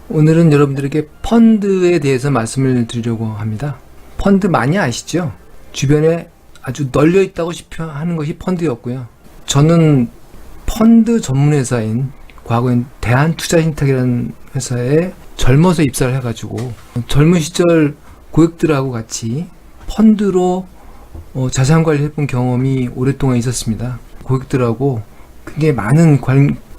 오늘은 여러분들에게 펀드에 대해서 말씀을 드리려고 합니다. 펀드 많이 아시죠? 주변에 아주 널려 있다고 하는 것이 펀드였고요. 저는 펀드 전문회사인 과거엔 대한투자신탁이라는 회사에 젊어서 입사를 해가지고 젊은 시절 고객들하고 같이 펀드로 자산 관리를 해본 경험이 오랫동안 있었습니다. 고객들하고 굉장히 많은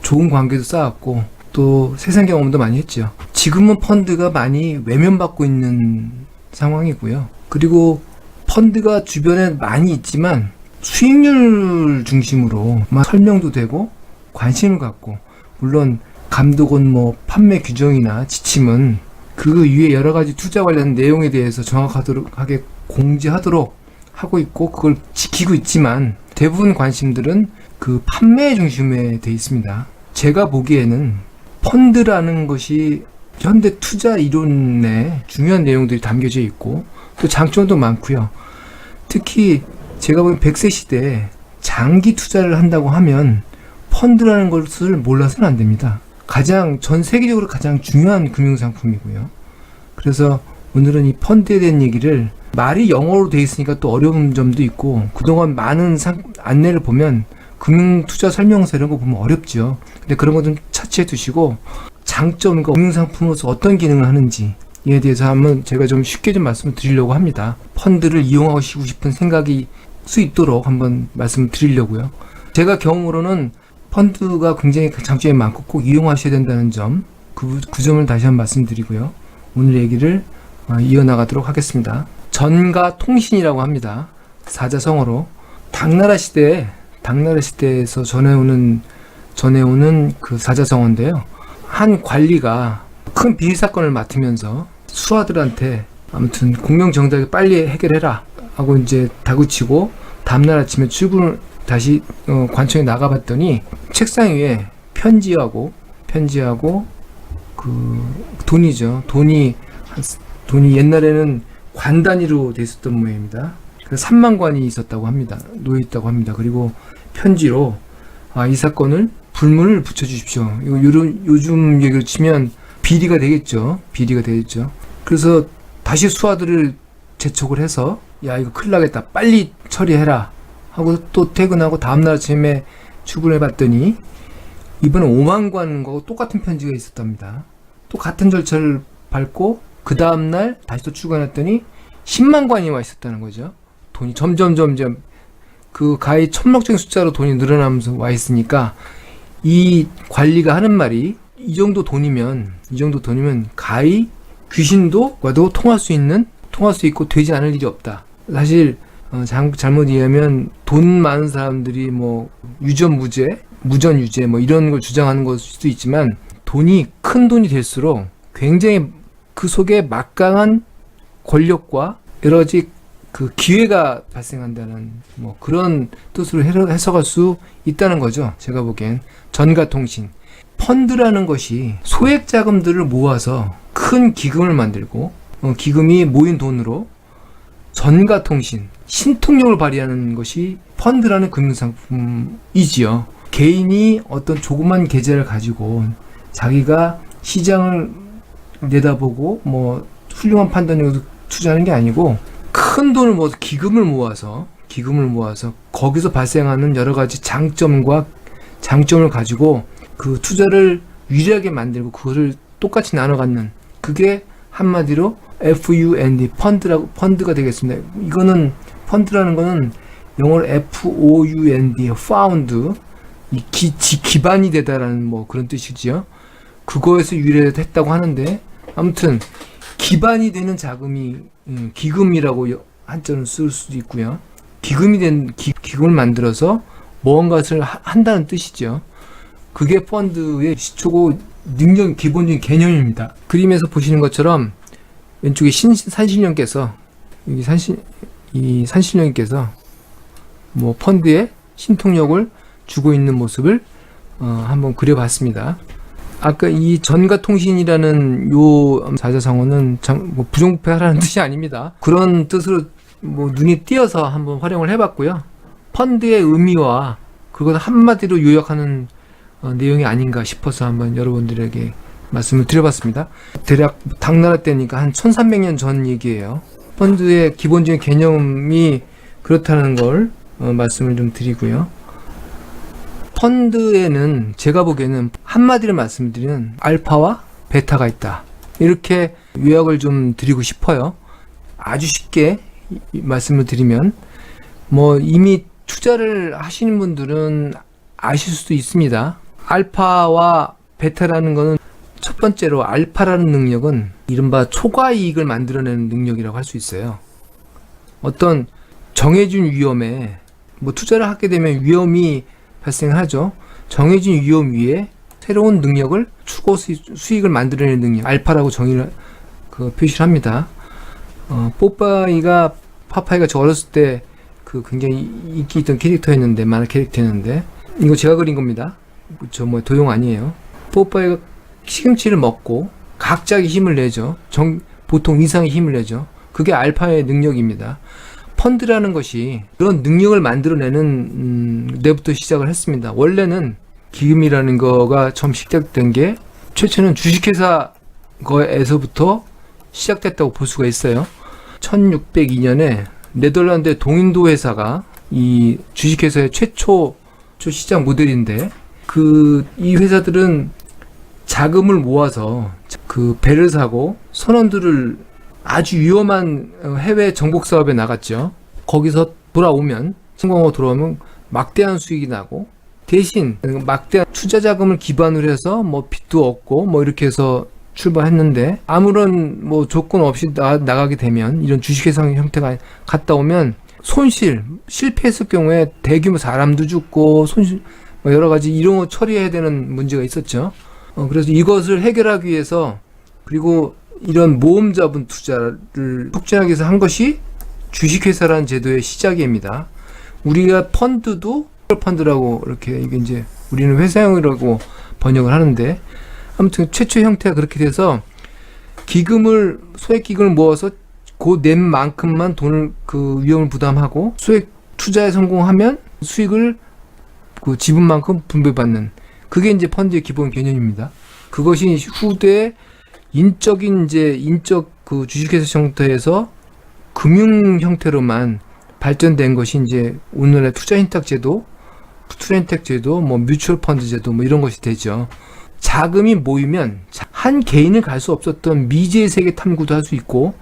좋은 관계도 쌓았고 또 세상 경험도 많이 했죠. 지금은 펀드가 많이 외면받고 있는 상황이고요. 그리고 펀드가 주변에 많이 있지만 수익률 중심으로 설명도 되고 관심을 갖고, 물론 감독은 판매 규정이나 지침은 그 위에 여러 가지 투자 관련 내용에 대해서 정확하게 공지하도록 하고 있고 그걸 지키고 있지만 대부분 관심들은 그 판매 중심에 돼 있습니다. 제가 보기에는 펀드라는 것이 현대 투자 이론에 중요한 내용들이 담겨져 있고 또 장점도 많고요. 특히 제가 보기엔 100세 시대에 장기 투자를 한다고 하면 펀드라는 것을 몰라서는 안 됩니다. 전 세계적으로 가장 중요한 금융상품이고요. 그래서 오늘은 이 펀드에 대한 얘기를, 말이 영어로 돼 있으니까 또 어려운 점도 있고 그동안 많은 안내를 보면 금융투자 설명서 이런 거 보면 어렵죠. 근데 그런 거 좀 차치해 두시고 장점과 금융상품으로서 어떤 기능을 하는지에 대해서 한번 제가 좀 쉽게 좀 말씀을 드리려고 합니다. 펀드를 이용하시고 싶은 생각이 수 있도록 한번 말씀을 드리려고요. 제가 경험으로는 펀드가 굉장히 장점이 많고 꼭 이용하셔야 된다는 점, 그 점을 다시 한번 말씀드리고요. 오늘 얘기를 이어나가도록 하겠습니다. 전가 통신이라고 합니다. 사자성어로 당나라 시대에서 전해오는 그 사자성어인데요. 한 관리가 큰 비리 사건을 맡으면서 수하들한테 아무튼 공명정답하게 빨리 해결해라 하고 이제 다그치고 다음날 아침에 다시 관청에 나가봤더니 책상 위에 편지하고 그 돈이죠. 돈이 옛날에는 관 단위로 돼 있었던 모양입니다. 그래서 3만 관이 있었다고 합니다. 놓여 있다고 합니다. 그리고 편지로 이 사건을 불문을 붙여주십시오. 요즘 얘기로 치면 비리가 되겠죠. 그래서 다시 수하들을 재촉을 해서 이거 큰일 나겠다, 빨리 처리해라 하고 또 퇴근하고 다음날 아침에 출근해 봤더니 이번에 5만 관과 똑같은 편지가 있었답니다. 또 같은 절차를 밟고 그 다음날 다시 또 출근했더니 10만 관이 와 있었다는 거죠. 돈이 점점 그 가히 천문학적인 숫자로 돈이 늘어나면서 와 있으니까 이 관리가 하는 말이 이 정도 돈이면 가히 귀신도 와도 통할 수 있고 되지 않을 일이 없다. 사실 잘못 이해하면 돈 많은 사람들이 유전무죄 이런 걸 주장하는 것일 수도 있지만, 돈이 큰 돈이 될수록 굉장히 그 속에 막강한 권력과 여러 가지 그 기회가 발생한다는 그런 뜻으로 해석할 수 있다는 거죠. 제가 보기엔 전가통신, 펀드라는 것이 소액 자금들을 모아서 큰 기금을 만들고 기금이 모인 돈으로 전가통신, 신통력을 발휘하는 것이 펀드라는 금융상품이지요. 개인이 어떤 조그만 계좌를 가지고 자기가 시장을 내다보고 훌륭한 판단력으로 투자하는 게 아니고 큰 돈을 모아서 기금을 모아서 거기서 발생하는 여러 가지 장점을 가지고 그 투자를 유리하게 만들고 그거를 똑같이 나눠 갖는, 그게 한마디로 FUND, 펀드가 되겠습니다. 이거는 펀드라는 거는 영어로 FOUND, found, 기반이 되다라는 그런 뜻이지요. 그거에서 유래했다고 하는데, 아무튼 기반이 되는 자금이 기금이라고 한자로 쓸 수도 있고요. 기금을 만들어서 무언가를 한다는 뜻이죠. 그게 펀드의 시초고 기본적인 개념입니다. 그림에서 보시는 것처럼 왼쪽에 산신령께서 펀드에 신통력을 주고 있는 모습을 한번 그려봤습니다. 아까 이 전가통신이라는 요 사자성어는 부정부패하라는 뜻이 아닙니다. 그런 뜻으로 눈이 띄어서 한번 활용을 해봤고요. 펀드의 의미와 그걸 한마디로 요약하는 내용이 아닌가 싶어서 한번 여러분들에게 말씀을 드려봤습니다. 대략 당나라 때니까 한 1300년 전 얘기예요. 펀드의 기본적인 개념이 그렇다는 걸 말씀을 좀 드리고요. 펀드에는 제가 보기에는 한마디로 말씀드리면 알파와 베타가 있다. 이렇게 요약을 좀 드리고 싶어요. 아주 쉽게 말씀을 드리면 이미 투자를 하시는 분들은 아실 수도 있습니다. 알파와 베타라는 거는 첫 번째로 알파라는 능력은 이른바 초과 이익을 만들어내는 능력이라고 할 수 있어요. 어떤 정해진 위험에 투자를 하게 되면 위험이 발생하죠. 정해진 위험 위에 새로운 능력을 추구 수익을 만들어내는 능력, 알파라고 정의를 표시를 합니다. 파파이가 저 어렸을 때 굉장히 인기 있던 캐릭터였는데, 만화 캐릭터였는데, 이거 제가 그린 겁니다. 도용 아니에요. 뽀빠이가 시금치를 먹고 각자의 힘을 내죠. 보통 이상의 힘을 내죠. 그게 알파의 능력입니다. 펀드라는 것이 그런 능력을 만들어내는 데부터 시작을 했습니다. 원래는 기금이라는 거가 처음 시작된 게 최초는 주식회사 거에서부터 시작됐다고 볼 수가 있어요. 1602년에 네덜란드 동인도 회사가 이 주식회사의 최초 시장 모델인데, 이 회사들은 자금을 모아서 배를 사고 선원들을 아주 위험한 해외 정복 사업에 나갔죠. 거기서 성공하고 돌아오면 막대한 수익이 나고, 대신 막대한 투자 자금을 기반으로 해서 빚도 얻고 이렇게 해서 출발했는데, 아무런 조건 없이 나가게 되면, 이런 주식회사 형태가 갔다 오면 실패했을 경우에 대규모 사람도 죽고 여러 가지 이런 거 처리해야 되는 문제가 있었죠. 그래서 이것을 해결하기 위해서, 그리고 이런 모험자분 투자를 촉진하기 위해서 한 것이 주식회사라는 제도의 시작입니다. 우리가 펀드라고 이렇게 이게 이제 우리는 회사형이라고 번역을 하는데, 아무튼 최초 형태가 그렇게 돼서 소액 기금을 모아서 낸 만큼만 돈을 위험을 부담하고 소액 투자에 성공하면 수익을 지분만큼 분배받는, 그게 이제 펀드의 기본 개념입니다. 그것이 후대 인적 주식회사 형태에서 금융 형태로만 발전된 것이 이제 오늘의 투자 혜택 제도, 뮤추얼 펀드 제도 이런 것이 되죠. 자금이 모이면 한 개인은 갈 수 없었던 미지의 세계 탐구도 할 수 있고,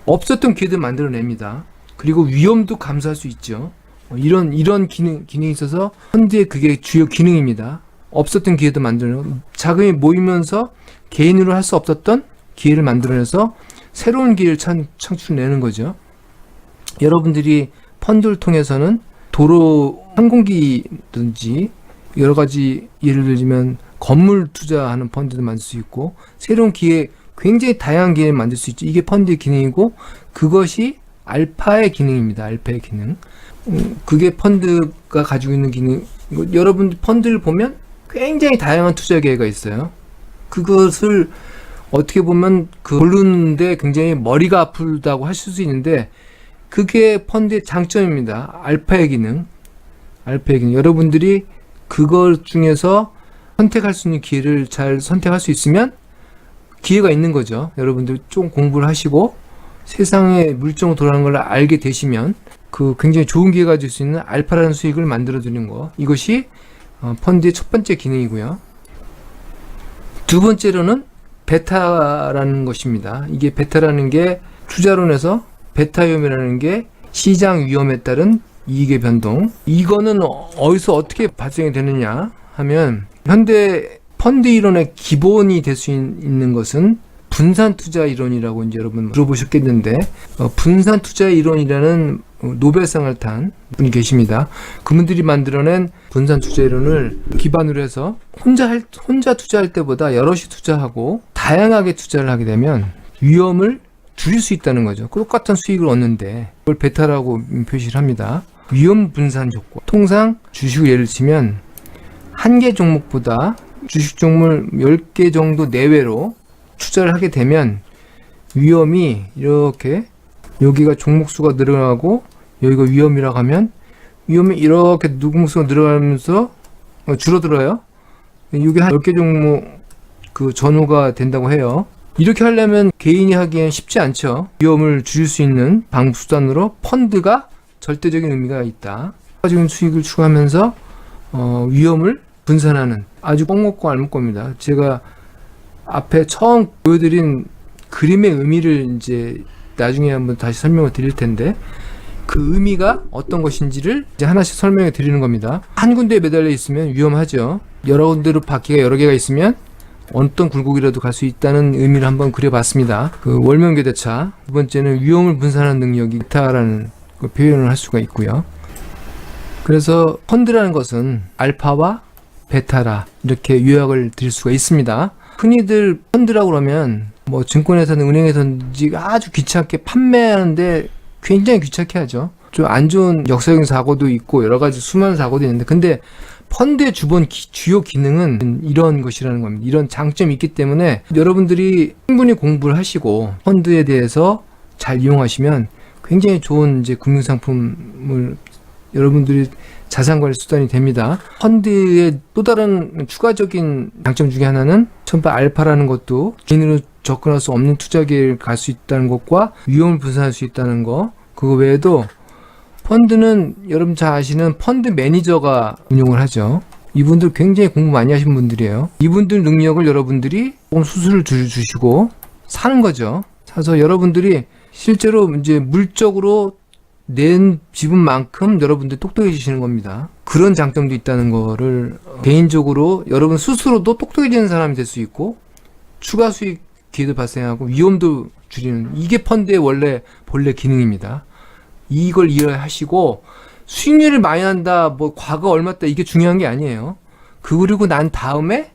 없었던 기회도 만들어냅니다. 그리고 위험도 감수할 수 있죠. 이런 기능이 있어서 펀드의 그게 주요 기능입니다. 없었던 기회도 만들어내고, 자금이 모이면서 개인으로 할 수 없었던 기회를 만들어내서 새로운 기회를 창출내는 거죠. 여러분들이 펀드를 통해서는 도로 항공기든지 여러 가지, 예를 들면 건물 투자하는 펀드도 만들 수 있고, 새로운 기회, 굉장히 다양한 기회를 만들 수 있죠. 이게 펀드의 기능이고, 그것이 알파의 기능입니다. 알파의 기능. 그게 펀드가 가지고 있는 기능. 여러분 펀드를 보면 굉장히 다양한 투자 기회가 있어요. 그것을 어떻게 보면 고르는데 굉장히 머리가 아프다고 하실 수 있는데, 그게 펀드의 장점입니다. 알파의 기능. 여러분들이 그것 중에서 선택할 수 있는 기회를 잘 선택할 수 있으면 기회가 있는 거죠. 여러분들 좀 공부를 하시고 세상의 물정으로 돌아가는 걸 알게 되시면 굉장히 좋은 기회가 줄 수 있는 알파라는 수익을 만들어 드리는 거, 이것이 펀드의 첫 번째 기능이고요. 두 번째로는 베타라는 것입니다. 이게 베타라는 게 투자론에서 베타 위험이라는 게 시장 위험에 따른 이익의 변동. 이거는 어디서 어떻게 발생이 되느냐 하면, 현대 펀드 이론의 기본이 될 수 있는 것은 분산 투자 이론이라고 이제 여러분 들어보셨겠는데, 분산 투자 이론이라는 노벨상을 탄 분이 계십니다. 그분들이 만들어낸 분산 투자 이론을 기반으로 해서 혼자 투자할 때보다 여럿이 투자하고 다양하게 투자를 하게 되면 위험을 줄일 수 있다는 거죠. 똑같은 수익을 얻는데, 그걸 베타라고 표시를 합니다. 위험 분산 조건. 통상 주식을 예를 치면 한 개 종목보다 주식 종목 10개 정도 내외로 투자를 하게 되면 위험이 이렇게, 여기가 종목수가 늘어나고 여기가 위험이라고 하면 위험이 이렇게 종목수가 늘어가면서 줄어들어요. 이게 한 10개 종목 그 전후가 된다고 해요. 이렇게 하려면 개인이 하기엔 쉽지 않죠. 위험을 줄일 수 있는 방법 수단으로 펀드가 절대적인 의미가 있다. 추가적인 수익을 추구하면서 위험을 분산하는 아주 꼭 먹고 알 먹고입니다. 제가 앞에 처음 보여드린 그림의 의미를 이제 나중에 한번 다시 설명을 드릴 텐데, 그 의미가 어떤 것인지를 이제 하나씩 설명해 드리는 겁니다. 한 군데에 매달려 있으면 위험하죠. 여러 군데로 바퀴가 여러 개가 있으면 어떤 굴곡이라도 갈 수 있다는 의미를 한번 그려봤습니다. 그 월명교대차. 두 번째는 위험을 분산하는 능력이 있다라는 그 표현을 할 수가 있고요. 그래서 펀드라는 것은 알파와 베타라 이렇게 요약을 드릴 수가 있습니다. 흔히들 펀드라고 그러면 뭐 증권회사든 은행에서든지 아주 귀찮게 판매하는데 굉장히 귀찮게 하죠. 좀 안 좋은 역사적인 사고도 있고 여러 가지 수많은 사고도 있는데, 근데 펀드의 주요 기능은 이런 것이라는 겁니다. 이런 장점이 있기 때문에 여러분들이 충분히 공부를 하시고 펀드에 대해서 잘 이용하시면 굉장히 좋은 이제 금융상품을 여러분들이 자산관리 수단이 됩니다. 펀드의 또 다른 추가적인 장점 중에 하나는 전부 알파라는 것도 개인으로 접근할 수 없는 투자기회를 갈 수 있다는 것과 위험을 분산할 수 있다는 것. 그거 외에도 펀드는 여러분 잘 아시는 펀드 매니저가 운용을 하죠. 이분들 굉장히 공부 많이 하신 분들이에요. 이분들 능력을 여러분들이 조금 수수료를 주시고 사는 거죠. 사서 여러분들이 실제로 이제 물적으로 낸 지분만큼 여러분들이 똑똑해지시는 겁니다. 그런 장점도 있다는 거를 개인적으로 여러분 스스로도 똑똑해지는 사람이 될 수 있고, 추가 수익 기회도 발생하고 위험도 줄이는, 이게 펀드의 본래 기능입니다. 이걸 이해하시고 수익률을 많이 난다, 뭐 과거 얼마다, 이게 중요한 게 아니에요. 그리고 난 다음에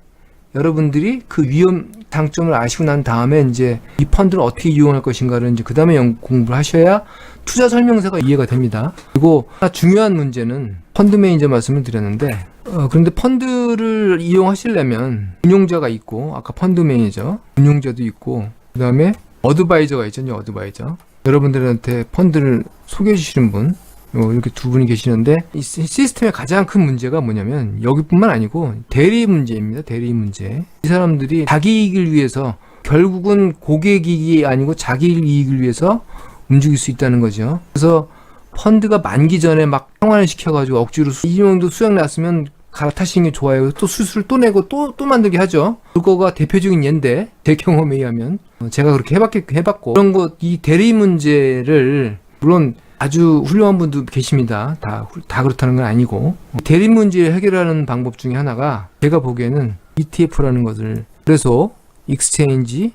여러분들이 그 위험 장점을 아시고 난 다음에 이제 이 펀드를 어떻게 이용할 것인가를 이제 그 다음에 공부를 하셔야 투자 설명서가 이해가 됩니다. 그리고 중요한 문제는 펀드 매니저 말씀을 드렸는데, 그런데 펀드를 이용하시려면 운용자가 있고, 아까 펀드 매니저, 운용자도 있고, 그 다음에 어드바이저가 있죠. 어드바이저. 여러분들한테 펀드를 소개해 주시는 분, 이렇게 두 분이 계시는데, 이 시스템의 가장 큰 문제가 뭐냐면 여기뿐만 아니고 대리 문제입니다. 대리 문제. 이 사람들이 자기 이익을 위해서, 결국은 고객 이익이 아니고 자기 이익을 위해서 움직일 수 있다는 거죠. 그래서 펀드가 만기 전에 막 상환을 시켜가지고 억지로 이 정도 수익 났으면 갈아타시는 게 좋아요. 또 수수를 또 내고 또 만들게 하죠. 그거가 대표적인 예인데, 제 경험에 의하면 제가 그렇게 해봤고, 그런 거, 이 대리 문제를, 물론 아주 훌륭한 분도 계십니다. 다 그렇다는 건 아니고, 대리 문제를 해결하는 방법 중에 하나가 제가 보기에는 ETF라는 것을, 그래서 Exchange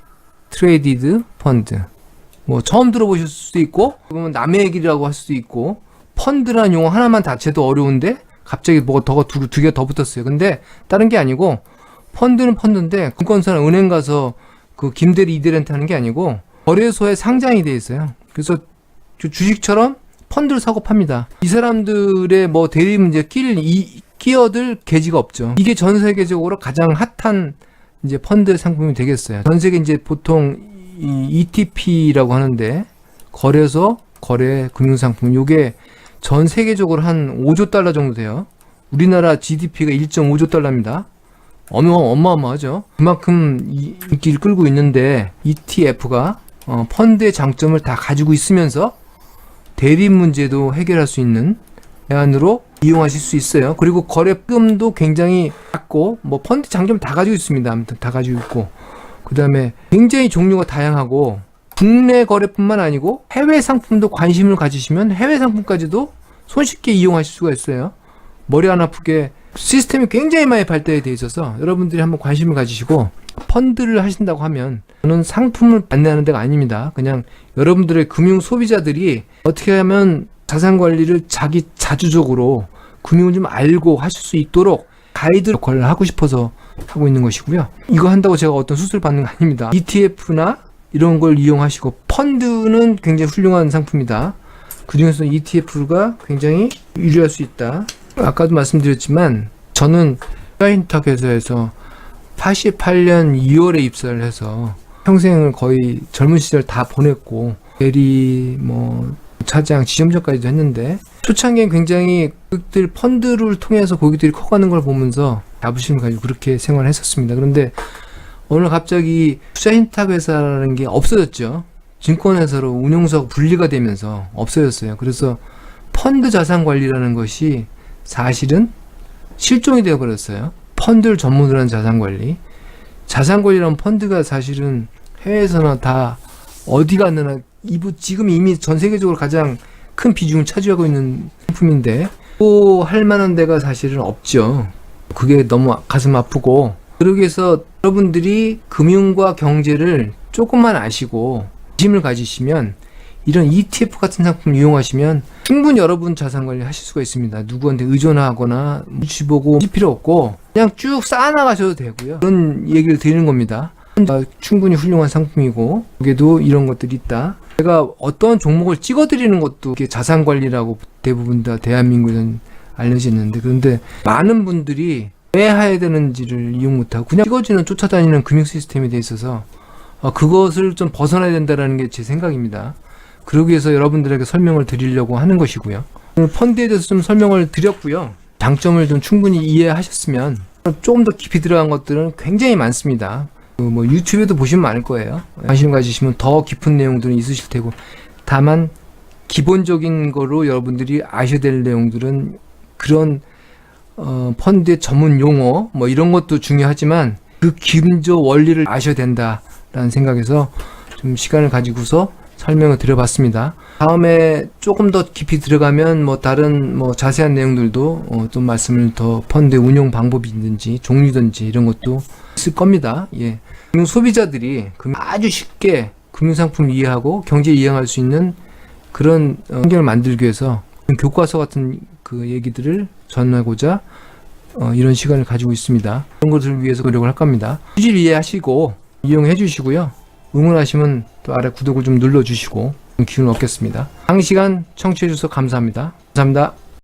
Traded Fund, 뭐 처음 들어보실 수도 있고, 그러면 남의 얘기라고 할 수도 있고, 펀드라는 용어 하나만 자체도 어려운데 갑자기 뭐가 두 개 더 붙었어요. 근데 다른 게 아니고, 펀드는 펀드인데 증권사나 은행 가서 그 김대리 이대리한테 하는 게 아니고 거래소에 상장이 돼 있어요. 그래서 주식처럼 펀드를 사고 팝니다. 이 사람들의 뭐 대리 문제 끼어들 계지가 없죠. 이게 전 세계적으로 가장 핫한 이제 펀드 상품이 되겠어요. 전 세계 이제 보통 이 ETP라고 하는데, 거래소 거래 금융상품, 요게 전 세계적으로 한 5조 달러 정도 돼요. 우리나라 GDP가 1.5조 달러입니다. 어마어마하죠. 그만큼 인기를 끌고 있는데, ETF가 펀드의 장점을 다 가지고 있으면서 대리 문제도 해결할 수 있는 대안으로 이용하실 수 있어요. 그리고 거래금도 굉장히 작고, 뭐 펀드 장점 다 가지고 있습니다. 아무튼 다 가지고 있고, 그 다음에 굉장히 종류가 다양하고, 국내 거래뿐만 아니고 해외 상품도 관심을 가지시면 해외 상품까지도 손쉽게 이용하실 수가 있어요. 머리 안 아프게 시스템이 굉장히 많이 발달이 되어 있어서 여러분들이 한번 관심을 가지시고 펀드를 하신다고 하면, 저는 상품을 안내하는 데가 아닙니다. 그냥 여러분들의 금융 소비자들이 어떻게 하면 자산 관리를 자주적으로 금융을 좀 알고 하실 수 있도록 가이드 역할을 하고 싶어서 하고 있는 것이고요. 이거 한다고 제가 어떤 수수료를 받는 거 아닙니다. ETF나 이런 걸 이용하시고, 펀드는 굉장히 훌륭한 상품이다. 그 중에서 ETF가 굉장히 유리할 수 있다. 아까도 말씀드렸지만 저는 투자인탁 회사에서 88년 2월에 입사를 해서 평생을 거의 젊은 시절 다 보냈고, 대리, 뭐 차장, 지점장까지도 했는데, 초창기엔 굉장히 고객들 펀드를 통해서 고객들이 커가는 걸 보면서 자부심을 가지고 그렇게 생활을 했었습니다. 그런데 오늘 갑자기 투자신탁회사라는 게 없어졌죠. 증권회사로 운용사하고 분리가 되면서 없어졌어요. 그래서 펀드 자산관리라는 것이 사실은 실종이 되어버렸어요. 펀드를 전문으로 하는 자산관리. 자산관리라는 펀드가 사실은 해외에서나 다 어디 갔느나 지금 이미 전 세계적으로 가장 큰 비중을 차지하고 있는 상품인데 또 할 만한 데가 사실은 없죠. 그게 너무 가슴 아프고, 그러기 위해서 여러분들이 금융과 경제를 조금만 아시고 관심을 가지시면 이런 ETF 같은 상품 이용하시면 충분히 여러분 자산관리 하실 수가 있습니다. 누구한테 의존하거나 눈치 보고 하실 필요 없고 그냥 쭉 쌓아나가셔도 되고요. 그런 얘기를 드리는 겁니다. 충분히 훌륭한 상품이고 거기에도 이런 것들이 있다. 제가 어떤 종목을 찍어드리는 것도 자산관리라고 대부분 다 대한민국에는 알려지는데, 그런데 많은 분들이 왜 해야 되는지를 이용 못하고 그냥 찍어주는 쫓아다니는 금융 시스템에 대해 있어서 그것을 좀 벗어나야 된다는 게 제 생각입니다. 그러기 위해서 여러분들에게 설명을 드리려고 하는 것이고요. 펀드에 대해서 좀 설명을 드렸고요. 장점을 좀 충분히 이해하셨으면 조금 더 깊이 들어간 것들은 굉장히 많습니다. 유튜브에도 보시면 많을 거예요. 관심 가지시면 더 깊은 내용들은 있으실 테고, 다만 기본적인 거로 여러분들이 아셔야 될 내용들은 그런 펀드의 전문 용어 이런 것도 중요하지만 그 기본적 원리를 아셔야 된다라는 생각에서 좀 시간을 가지고서 설명을 드려봤습니다. 다음에 조금 더 깊이 들어가면 다른 자세한 내용들도 좀 말씀을 더 펀드 운용 방법이든지 종류든지 이런 것도 있을 겁니다. 예. 금융 소비자들이 아주 쉽게 금융상품을 이해하고 경제를 이해할 수 있는 그런 환경을 만들기 위해서 교과서 같은 그 얘기들을 전하고자 이런 시간을 가지고 있습니다. 그런 것을 위해서 노력을 할 겁니다. 취지를 이해하시고 이용해 주시고요. 응원하시면 또 아래 구독을 좀 눌러주시고 기운을 얻겠습니다. 장시간 청취해 주셔서 감사합니다. 감사합니다.